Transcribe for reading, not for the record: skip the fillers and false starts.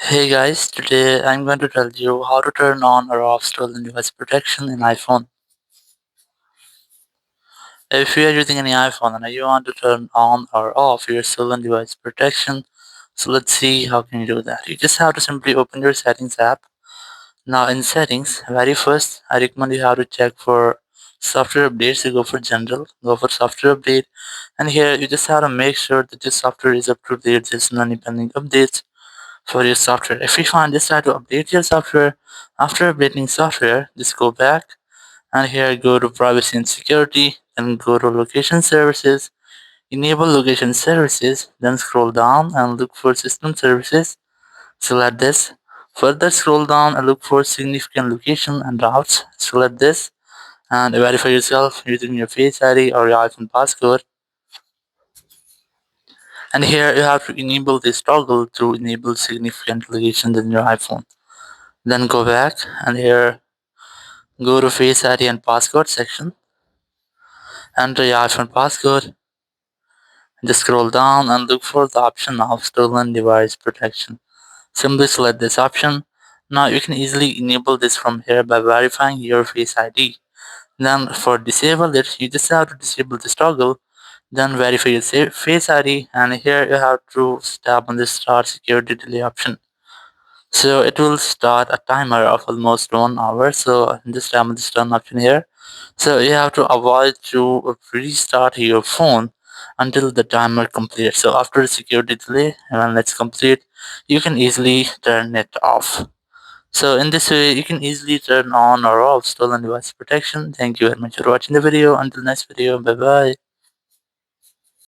Hey guys, today I'm going to tell you how to turn on or off stolen device protection in iPhone. If you are using any iPhone and you want to turn on or off your stolen device protection, so let's see how can you do that. You just have to simply open your settings app. Now in settings, very first I recommend you have to check for software updates. You go for general, go for software update, and here you just have to make sure that your software is up to date. There's no any pending updates for your software. If you find this try to update your software, after updating software, just go back and here go to privacy and security, then go to location services, enable location services, then scroll down and look for system services, select this. Further scroll down and look for significant location and routes, select this and verify yourself using your Face ID or your iPhone passcode. And here you have to enable this toggle to enable significant locations in your iPhone. Then go back and here go to Face ID and passcode section, enter your iPhone passcode, just scroll down and look for the option of stolen device protection. Simply select this option. Now you can easily enable this from here by verifying your Face ID. Then for disable it, you just have to disable this toggle, then verify your Face ID, and here you have to tap on this start security delay option. So it will start a timer of almost 1 hour. So this time this turn option here. So you have to avoid to restart your phone until the timer completes. So after the security delay, when it's complete, you can easily turn it off. So in this way, you can easily turn on or off stolen device protection. Thank you very much for watching the video. Until next video, bye bye.